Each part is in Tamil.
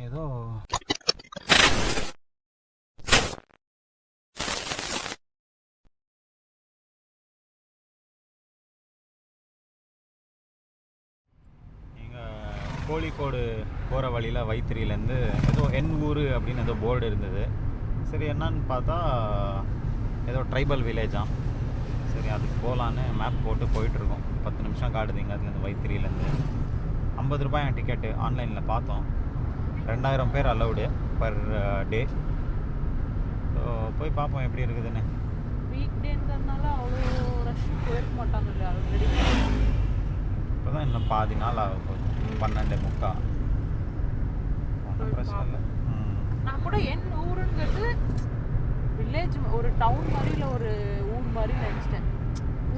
ஏதோ கோழிக்கோடு போகிற வழியில் வைத்திரியிலேருந்து ஏதோ என் ஊர் அப்படின்னு ஏதோ போர்டு இருந்தது. சரி என்னன்னு பார்த்தா ஏதோ ட்ரைபல் வில்லேஜாம். சரி அதுக்கு போகலான்னு மேப் போட்டு போயிட்டுருக்கோம். 10 நிமிஷம் காட்டுது இங்கே அதுலேருந்து வைத்திரியிலேருந்து. 50 ரூபாய் டிக்கெட்டு ஆன்லைனில் பார்த்தோம். 2000 பேர் அலௌடு பர் டே. ஸோ போய் பார்ப்போம் எப்படி இருக்குதுன்னு. வீக் டேங்கிறதுனால அவ்வளோ ரஷ் போயிருக்க மாட்டாங்க இல்லையா ஆல்ரெடி. இப்போ தான் இன்னும் பாதி நாள் ஆக போகுது. 12:45. ஒன்றும் பிரச்சனை இல்லை. நான் கூட என் ஊருங்கிறது வில்லேஜ், ஒரு டவுன் மாதிரி இல்லை ஒரு ஊர் மாதிரி நினச்சிட்டேன்.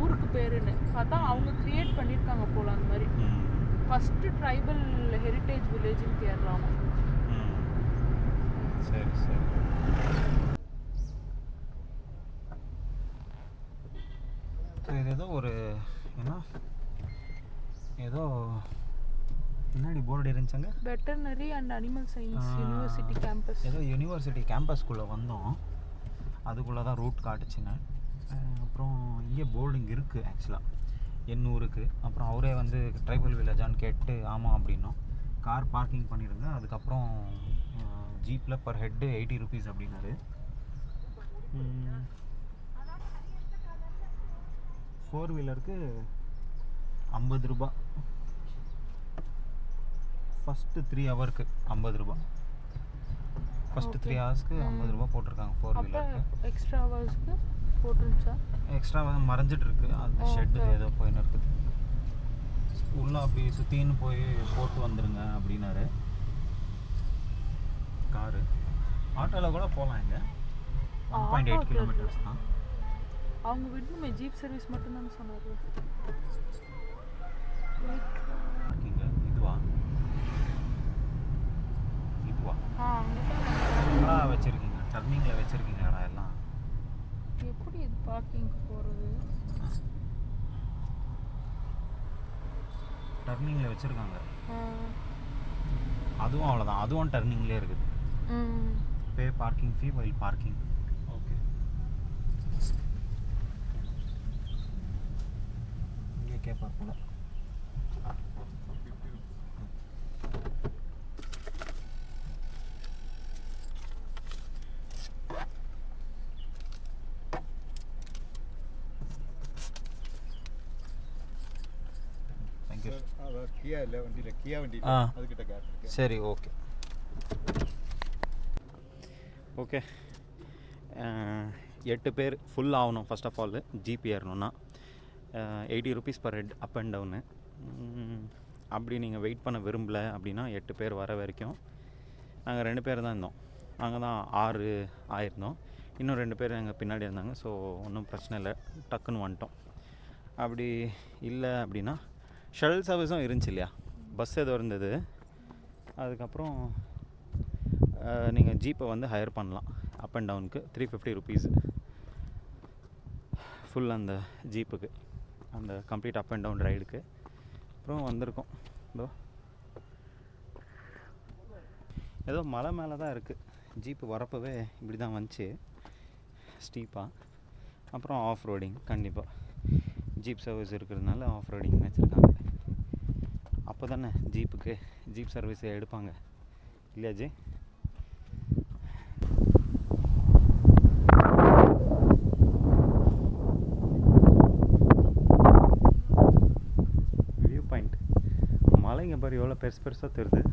ஊருக்கு பேருன்னு பார்த்தா அவங்க க்ரியேட் பண்ணியிருக்காங்க போல அந்த மாதிரி. ஃபஸ்ட்டு ட்ரைபல் ஹெரிட்டேஜ் வில்லேஜ்னு கேரளாவும். சரி சரி. இது ஏதோ ஒரு என்ன ஏதோ முன்னாடி போர்டு இருந்துச்சாங்க, veterinary and animal science university campus. ஏதோ யூனிவர்சிட்டி கேம்பஸ்குள்ளே வந்தோம். அதுக்குள்ளே தான் ரூட் காட்டுச்சுன்னு. அப்புறம் இங்கே போர்டு இங்கே இருக்குது ஆக்சுவலாக எண்ணூருக்கு. அப்புறம் அவரே வந்து ட்ரைபல் வில்லேஜான்னு கேட்டு ஆமாம் அப்படின்னோம். கார் பார்க்கிங் பண்ணிடுங்க. அதுக்கப்புறம் ஜீப்பில் பர் ஹெட்டு 80 ருபீஸ் அப்படின்னாரு. 4 வீலருக்கு 50 ரூபா. ஃபஸ்ட்டு 3 ஹவருக்கு 50 ரூபா. ஃபஸ்ட்டு 3 ஹவர்ஸ்க்கு 50 ரூபா போட்டிருக்காங்க 4 வீலருக்கு. எக்ஸ்ட்ரா ஹவர்ஸ்க்கு போட்டுருந்துச்சா? எக்ஸ்ட்ரா வந்து மறைஞ்சிட்டு இருக்கு அந்த ஷெட்டு ஏதோ போயின்னு இருக்குது. உள்ளே அப்படி சுற்றின்னு போய் போட்டு வந்துடுங்க அப்படின்னாரு. காரு ஆட்டோவில் கூட போகலாம். இங்கே 1.8 கிலோமீட்டர்ஸ் தான். அவங்க விடணுமே, ஜீப் சர்வீஸ் மட்டும்தான் சொன்னார். பார்க்கிங்க இதுவா வச்சுருக்கீங்க, டர்னிங்கில் வச்சுருக்கீங்கடா எல்லாம். எப்படி இது பார்க்கிங்க்கு போகிறது? டர்னிங்கில் வச்சுருக்காங்க. அதுவும் அவ்வளோதான், அதுவும் டர்னிங்லேயே இருக்குது. பே பார்க்கிங் ஃபீ வைல் பார்க்கிங். ஓகே, இங்கே கேட்பார் போல. சரி ஓகே ஓகே. 8 பேர் ஃபுல் ஆகணும். ஃபர்ஸ்ட் ஆஃப் ஆல் ஜிபி ஏறணுன்னா 80 rupees per head up and down. அப்படி நீங்கள் வெயிட் பண்ண விரும்பலை அப்படின்னா 8 பேர் வர வரைக்கும். நாங்கள் 2 பேர் தான் இருந்தோம். நாங்கள் தான் 6 ஆயிருந்தோம். இன்னும் 2 பேர் எங்கள் பின்னாடி இருந்தாங்க. ஸோ ஒன்றும் பிரச்சனை இல்லை, டக்குன்னு வந்துட்டோம். அப்படி இல்லை அப்படின்னா ஷட்டில் சர்வீஸும் இருந்துச்சு இல்லையா, பஸ் ஏதோ இருந்தது. அதுக்கப்புறம் நீங்கள் ஜீப்பை வந்து ஹையர் பண்ணலாம். அப் அண்ட் டவுனுக்கு 350 ருபீஸ் ஃபுல் அந்த ஜீப்புக்கு, அந்த கம்ப்ளீட் அப் அண்ட் டவுன் ரைடுக்கு. அப்புறம் வந்திருக்கோம். ஏதோ மலை மேலே தான் இருக்குது. ஜீப்பு வரப்போவே இப்படி தான் வந்துச்சு, ஸ்டீப்பாக. அப்புறம் ஆஃப் ரோடிங் கண்டிப்பாக ஜீப் சர்வீஸ் இருக்கிறதுனால ஆஃப் ரோடிங் வச்சுருக்காங்க. அப்போ தானே ஜீப்புக்கு ஜீப் சர்வீஸை எடுப்பாங்க இல்லையா ஜி? வியூ பாயிண்ட் மலைங்க பாரு எவ்வளோ பெருசு பெருசாக தெரியுது.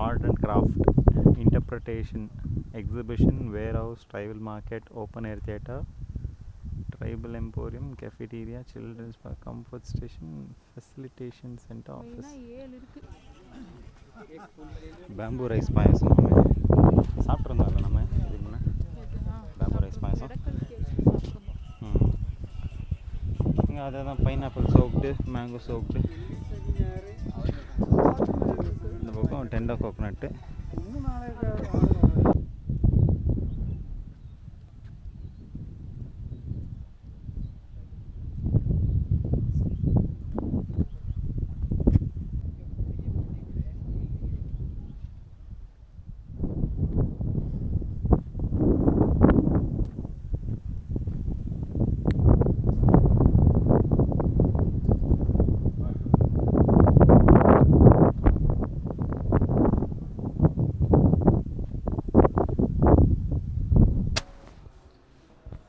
Art and craft, interpretation, exhibition, warehouse, tribal market, open air theatre, tribal emporium, cafeteria, children's park, comfort station, facilitation center, office. Bamboo rice payasam சாப்பிட்ருந்தோம்ல நம்ம இதுக்கு முன்னே பேம்பு ரைஸ் பாயசம். இங்கே அதை தான் பைனாப்பிள் சோப்டு, மேங்கோ சோப்டு, இந்த பக்கம் டெண்டோ கோகோனட்டு.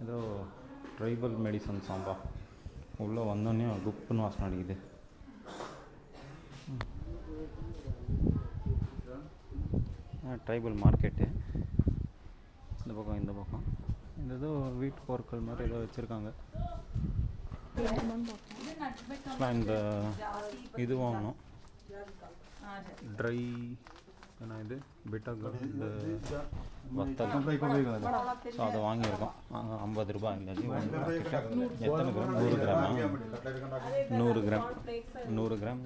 ஏதோ ட்ரைபல் மெடிசன் சாம்பா உள்ளே வந்தோடனே குப்புன்னு வாசனை அடிக்குது. ட்ரைபல் மார்க்கெட்டு இந்த பக்கம், இந்த பக்கம் இந்த ஏதோ வீட்டு பொருட்கள் மாதிரி ஏதோ வச்சுருக்காங்க. இந்த இது வாங்கணும், ட்ரை ஏன்னா இது பிட்டகர் இந்த வத்தல். ஸோ அதை வாங்கியிருக்கோம். 50 ரூபாய் இல்லாச்சு. எத்தனை கிராம்? 100 கிராமா? 100 கிராம். 100 கிராம்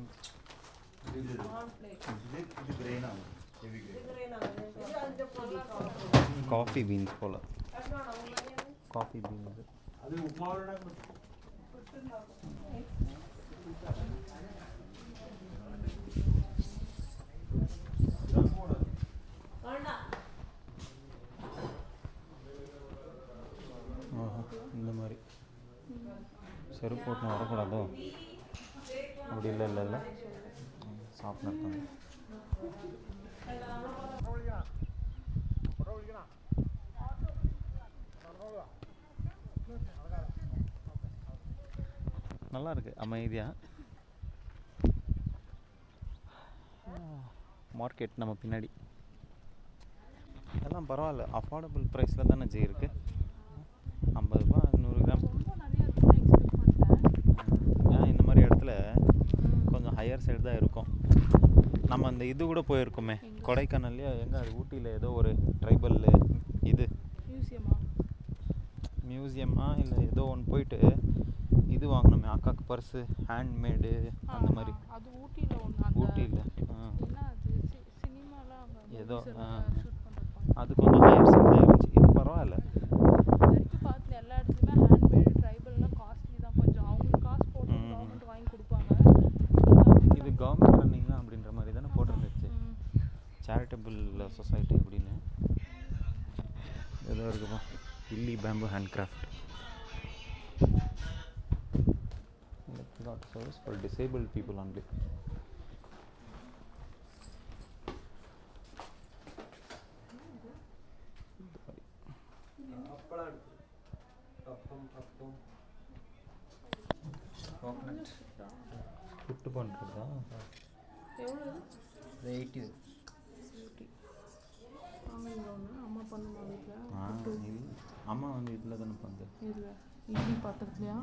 காஃபி பீன்ஸ் போல். காஃபி பீன்ஸ் இந்த மாதிரி செருப்பு போட்டு வரக்கூடாதோ? அப்படி இல்லை இல்லை இல்லை சாப்பிட்ருக்காங்க. நல்லா இருக்குது, அமைதியாக. மார்க்கெட் நம்ம பின்னாடி. அதெல்லாம் பரவாயில்ல, அஃபோர்டபுள் ப்ரைஸில் தானே ஜி இருக்குது. 50 ரூபா 100 கிராம். ஏன் இந்த மாதிரி இடத்துல கொஞ்சம் ஹையர் சைடு தான் இருக்கும். நம்ம அந்த இது கூட போயிருக்கோமே கொடைக்கானல்லையே, எங்கே அது ஊட்டியில் ஏதோ ஒரு ட்ரைபல் இது மியூசியமா இல்லை ஏதோ ஒன்று போயிட்டு இது வாங்கினோமே அக்காவுக்கு பர்ஸு ஹேண்ட்மேடு அந்த மாதிரி. ஊட்டியில் ஏதோ அது கொஞ்சம் ஹையர் சைடு தான் இருந்துச்சு. இது பரவாயில்ல. இது கவர்மெண்ட் ரன்னிங் தான் அப்படின்ற மாதிரி தானே போட்டிருந்துச்சு, சேரிட்டபிள் சொசைட்டி அப்படின்னு ஏதோ இருக்குப்பா. இல்லி bamboo hand craft service for disable people only. Puttu பண்ணுறதா? 80. அம்மா வந்து இதில் தானே பண்ணுது. இட்லி பாத்திரத்துலையா?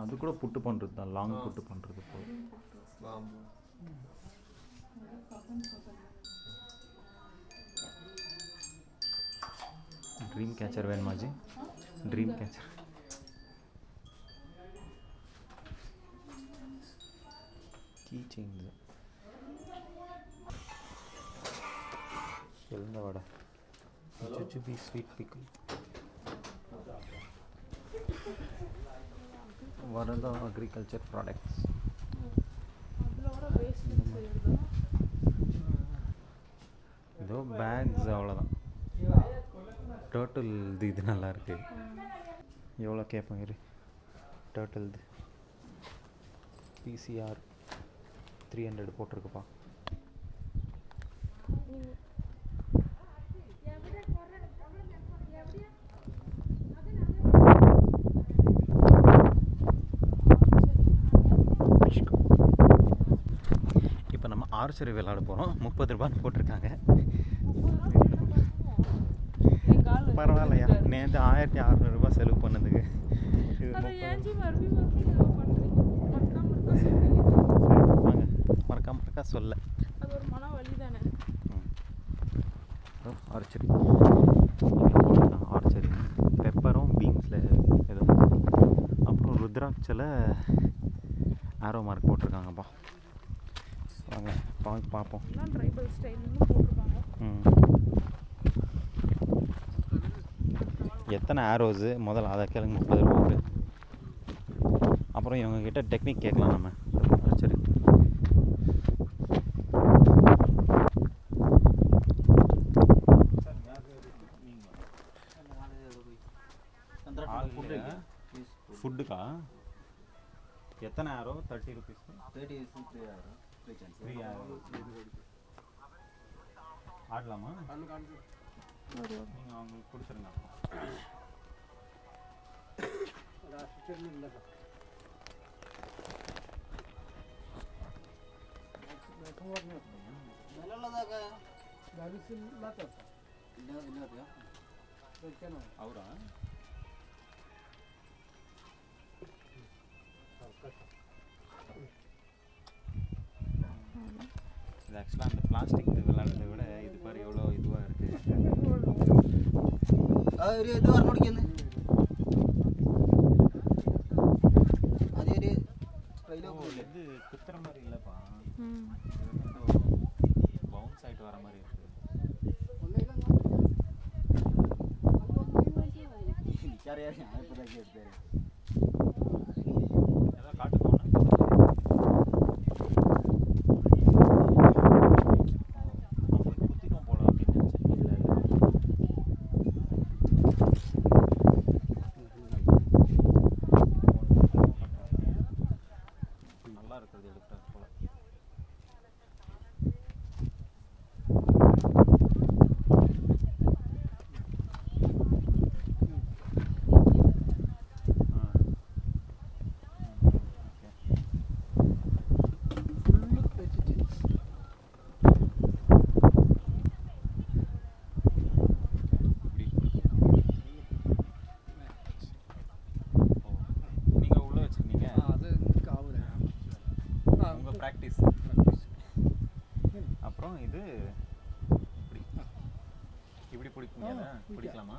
அது கூட புட்டு பண்ணுறது தான், லாங் புட்டு பண்ணுறது போல். ட்ரீம் கேச்சர் வேணுமாஜி? ட்ரீம் கேச்சர் கீ செயின்ஸு எந்த வடை ஜுஜுபி ஸ்வீட் பிக்கிள் வரதா அக்ரிகல்ச்சர் ப்ராடக்ட்ஸ். ஏதோ பேக்ஸ் அவ்வளோதான். டோட்டல் இது நல்லா இருக்குது. எவ்வளோ கேட்பாங்க இரு. டோட்டல் பிசிஆர் 300 போட்டிருக்குப்பா. இப்போ நம்ம ஆர்ச்சரி விளையாட போகிறோம். 30 ரூபான்னு போட்டிருக்காங்க. பரவாயில்லையா, நேற்று 1600 ரூபா செலவு பண்ணதுக்கு வாங்க மறக்காம சொல்ல அது ஒரு மன வலி தானே. ஆர்ச்சரி ஆர்ச்சரி பெப்பரும் பீன்ஸில் ஏதோ, அப்புறம் ருத்ராட்சில் ஆரோ மார்க் போட்டிருக்காங்கப்பா. வாங்க பார்ப்போம். எல்லாம் ட்ரைபல் ஸ்டைல்னு போட்டிருக்காங்க. எத்தனை ஆரோஸு முதல்ல அதை கேளுங்க, 30 ரூபாய்க்கு. அப்புறம் இவங்கக்கிட்ட டெக்னிக் கேட்கலாம் நம்ம. ஆர்ச்சரி ஃபுட்டுக்கா எத்தனை ஆரோ? 30 rupees. 30 is 3 hour. 3 ஆரோ ஆடலாமா? நீங்கள் அவங்களுக்கு கொடுத்துருங்க. அவரா? இது ஆக்சுவலாக அந்த பிளாஸ்டிக் விளையாடுறதை விட இது பாரு எவ்வளோ இதுவாக இருக்குது. ഇത് പറഞ്ഞു കൊടുക്കുന്നു അതൊരു இது குத்துற மாதிரி இல்லைப்பா, பவுன்ஸ் ஆகிட்டு வர மாதிரி இருக்குது. എനിക്കറിയാം ഞാൻ ഇപ്പോൾ എടുത്തേ ஏதாவது காட்டுக்கோண்ணா. குத்திட்டோம் போல அப்படின்னு நினச்சேன். நல்லா இருக்கிறது எடுக்கிறது போல. நீங்கள் உள்ளே வச்சுருந்தீங்க உங்கள் ப்ராக்டிஸ். அப்புறம் இது இப்படி இப்படி பிடிக்குங்க, பிடிக்கலாமா?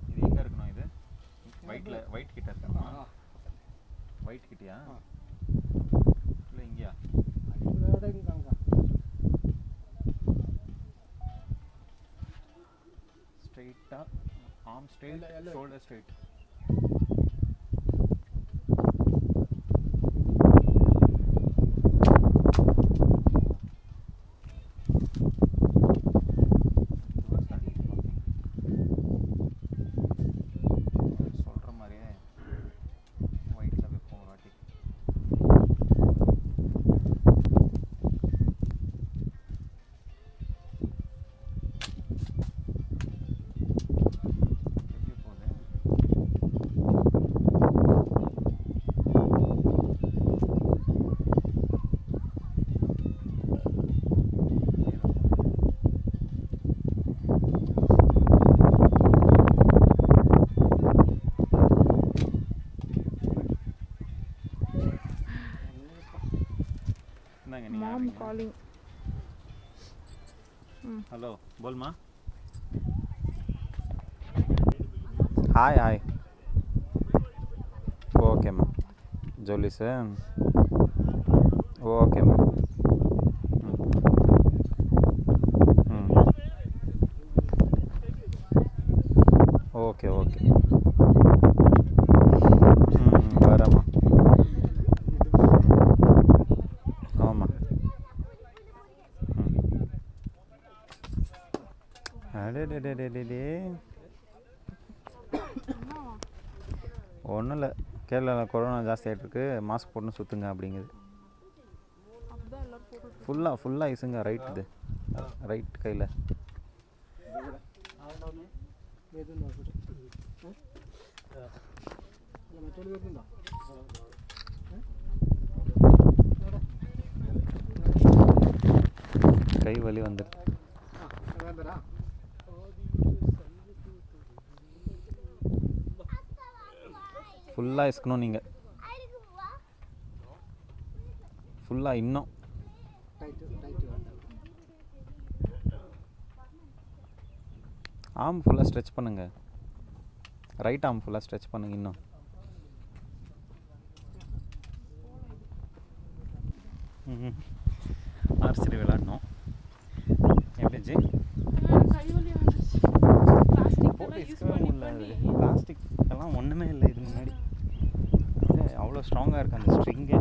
இது எங்கே இருக்கணும்? இது ஒயிட் கிட்ட இருக்கணுமா? ஒயிட் கிட்டயா இல்லை இங்கேயா? ஸ்ட்ரெயிட்டாக ஆர்ம் ஸ்ட்ரெயிட், ஷோல்டர் ஸ்ட்ரெயிட். சொல்கிற மாதிரியே ஒயிட்டில் வைப்போம் ஒரு வாட்டி. எப்படி போகுது? இந்தாங்க நீங்கள் மாம் ஆடுறீங்க. காலிங். ஹலோ போல்மா. Hi hi. ஓகேம்மா ஜோலி சார். ஓகேம்மா. Okay okay. வரேம்மா. ஆமாம். அடே ஒன்றும் இல்லை, கேரளாவில் கொரோனா ஜாஸ்தி ஆகிட்டுருக்கு, மாஸ்க் போட்டுன்னு சுற்றுங்க அப்படிங்குது. அப்படிதான் எல்லாரும் போட்டுட்டு ஃபுல்லாக ஐஸுங்க. ரைட் இது ரைட் கையில். கை வலி வந்துடுது. ஃபுல்லாக இஸ்கணும் நீங்கள். ஃபுல்லாக இன்னும் ஆர்ம் ஃபுல்லாக ஸ்ட்ரெச் பண்ணுங்கள். ரைட் ஆர்ம் ஃபுல்லாக ஸ்ட்ரெச் பண்ணுங்க இன்னும். ஆர்ச்சரி விளாட்ணும். எப்படிச்சு கைவலி வந்துச்சு. பிளாஸ்டிக் போட்டு எல்லாம் யூஸ் இஸ்கவே பண்ணி முடியல. பிளாஸ்டிக் எல்லாம் ஒன்றுமே இல்லை இது முன்னாடி. அவ்வளோ ஸ்ட்ராங்காக இருக்குது அந்த ஸ்ட்ரிங்கே.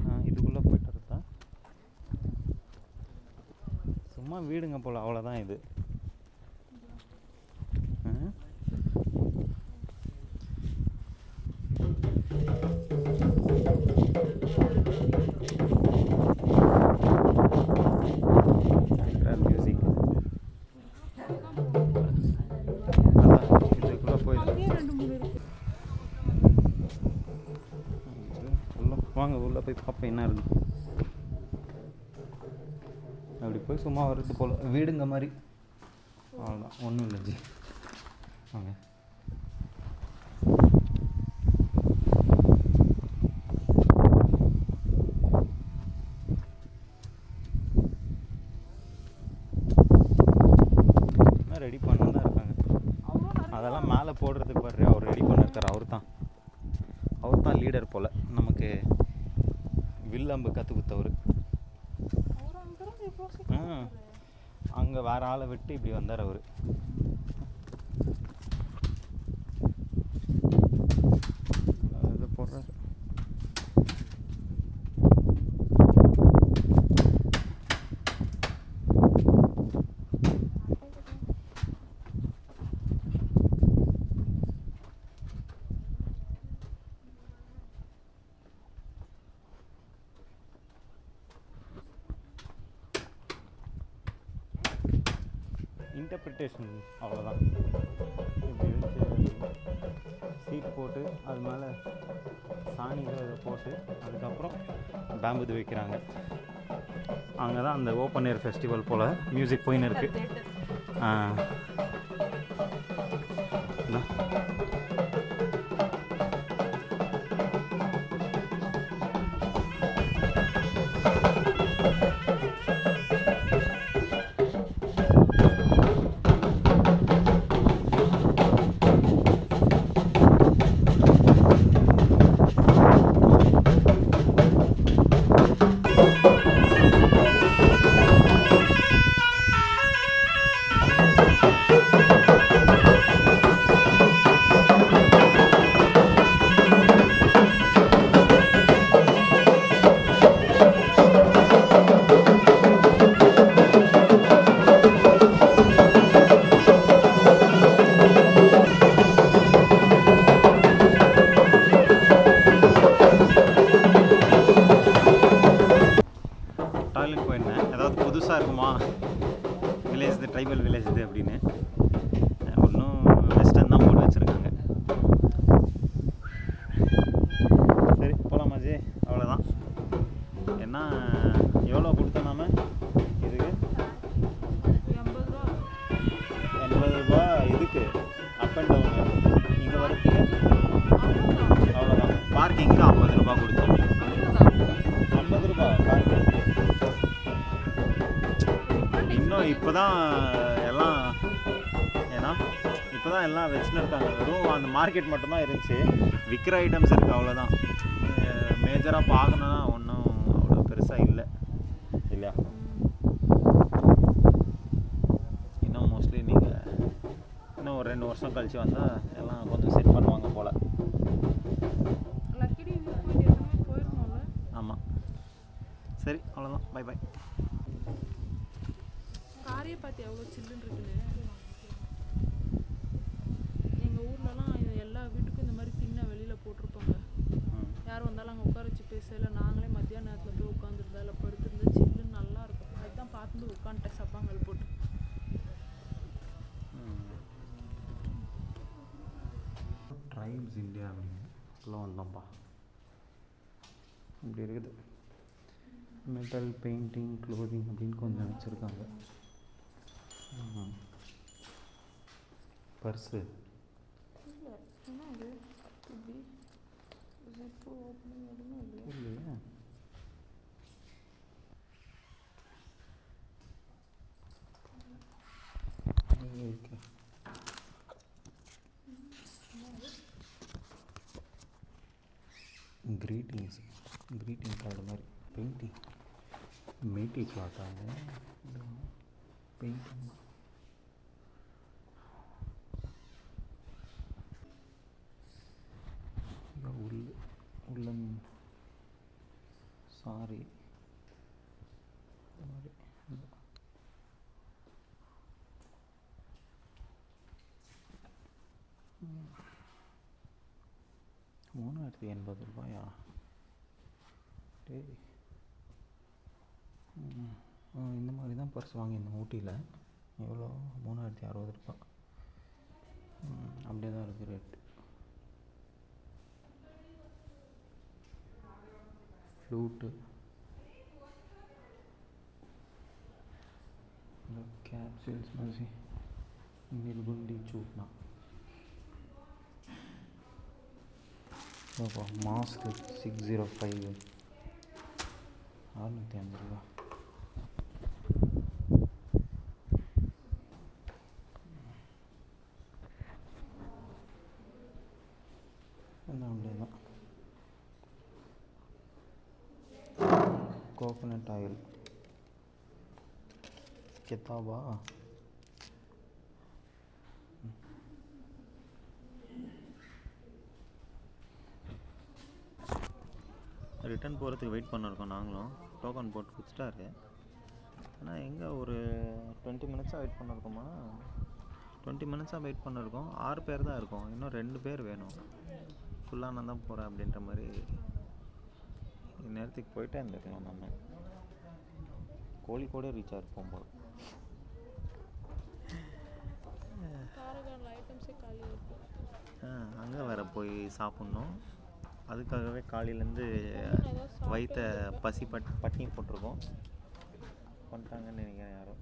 நான் இதுக்குள்ளே போயிட்டு இருந்தா சும்மா வீடுங்க போல், அவ்வளோதான் இது. மியூசிக் இதுக்குள்ளே போயிடும். அங்கேயே 2-3 இருக்கு. வாங்க உள்ளே போய் பார்ப்போம் என்ன இருக்கு. அப்படி போய் சும்மா வர்றது போல் வீடுங்க மாதிரி. அவ்வளோதான், ஒன்றும் இல்லை ஜி. வாங்க. ரெடி பண்ண தான் இருக்காங்க. அதெல்லாம் மேலே போடுறதுக்கு பாரு, அவர் ரெடி பண்ணிருக்காரு. அவர் தான் லீடர் போல். நமக்கு வில்லம்பு கற்று கொடுத்தவர். அங்கே வேற ஆளை விட்டு இப்படி வந்தார் அவர். இது போடுறாரு. இன்டர்பிரிட்டேஷன் அவ்வளோதான். இப்படி வச்சு சீட் போட்டு அது மேலே சாணிகளை போட்டு அதுக்கப்புறம் பேம்புது வைக்கிறாங்க. அங்கே தான் அந்த ஓப்பன் ஏர் ஃபெஸ்டிவல் போல் மியூசிக் போயின்னு இருக்குது. டாய்லெட் போயிருந்தேன். ஏதாவது புதுசாக இருக்குமா வில்லேஜ் இது, ட்ரைபல் வில்லேஜ் இது அப்படின்னு. ஒன்றும் வெஸ்டர்ன் தான் போட்டு வச்சுருக்காங்க. சரி போகலாமா ஜி? அவ்வளோதான். ஏன்னா எவ்வளோ கொடுத்தோம் நாம இதுக்கு? 80 ரூபா இதுக்கு அப் அண்ட் டவுன். இங்கே வரத்துக்கு அவ்வளோதான். பார்க்கிங்க்கு 50 ரூபா கொடுத்தோம். 50 ரூபா பார்க்கிங். இன்னும் இப்போ தான் எல்லாம் வச்சுன்னு இருக்காங்க. வெறும் அந்த மார்க்கெட் மட்டும்தான் இருந்துச்சு. விற்கிற ஐட்டம்ஸ் இருக்குது, அவ்வளோதான். மேஜராக பார்க்கணுன்னா ஒன்றும் அவ்வளோ பெருசாக இல்லை இல்லையா? இன்னும் மோஸ்ட்லி நீங்கள் இன்னும் ஒரு 2 வருஷம் கழித்து வந்தால் எல்லாம் கொஞ்சம் செட் பண்ணுவாங்க போல். ஆமாம். சரி அவ்வளோதான். Bye bye. காரையை பார்த்து எவ்வளோ சில்லுன்னு இருக்குன்னு. எங்கள் ஊர்லலாம் எல்லா வீட்டுக்கும் இந்த மாதிரி திண்ணை வெளியில் போட்டிருப்பாங்க. யார் வந்தாலும் அங்கே உட்கார வச்சு பேச, இல்லை நாங்களே மத்தியான நேரத்தில் போய் உட்காந்துருந்தா இல்லை படுத்துருந்தா சில்லுன்னு நல்லா இருக்கும். அதுதான் பார்த்து உட்காந்துட்டேன் சப்பாங்கல் போட்டு. ட்ரைப்ஸ் இந்தியா அப்படின்னு வந்தோம்ப்பா. இப்படி இருக்குது. மெட்டல், பெயிண்டிங், க்ளோதிங் அப்படின்னு கொஞ்சம் வச்சுருக்காங்க. பர்ஸு க்ரீட்டிங் கார்டு மாதிரி பெயிண்டிங் மேட்டி கிளாத்தாக பெயிண்டிங். உள்ளன் சாரி மாதிரி 380 ரூபாயா? டேய், இந்த மாதிரி தான் பர்ஸ் வாங்கியிருந்தேன் ஊட்டியில். எவ்வளோ? 360 ரூபா. அப்படியே தான் இருக்குது ரேட்டு. ஃப்ளூட்டு, कैप्सूल्स में से निर्गुंडी चूटना, मास्क 605 650 ரூபா. அப்படியேதான். கோகோனட் ஆயில் கிதாபா ரிட்டன் போகிறதுக்கு வெயிட் பண்ணிருக்கோம். நாங்களும் டோக்கன் போட்டு கொடுத்துட்டாரு. ஆனால் எங்கே ஒரு 20 மினிட்ஸாக வெயிட் பண்ணிருக்கோமா? 20 மினிட்ஸாக வெயிட் பண்ணிருக்கோம். 6 பேர் தான் இருக்கோம். இன்னும் 2 பேர் வேணும். ஃபுல்லாக நான் தான் போகிறேன் அப்படின்ற மாதிரி நேரத்துக்கு போயிட்டே இருந்திருக்கலாம். நம்ம கோழிக்கோடே ரீச் ஆகிருப்போம் போல். அங்கே வேறு போய் சாப்பிட்ணும். அதுக்காகவே காலையிலேருந்து வயிற்ற பசி பட்டினி போட்டிருக்கோம். பண்ணிட்டாங்கன்னு நினைக்கிறேன் யாரும்.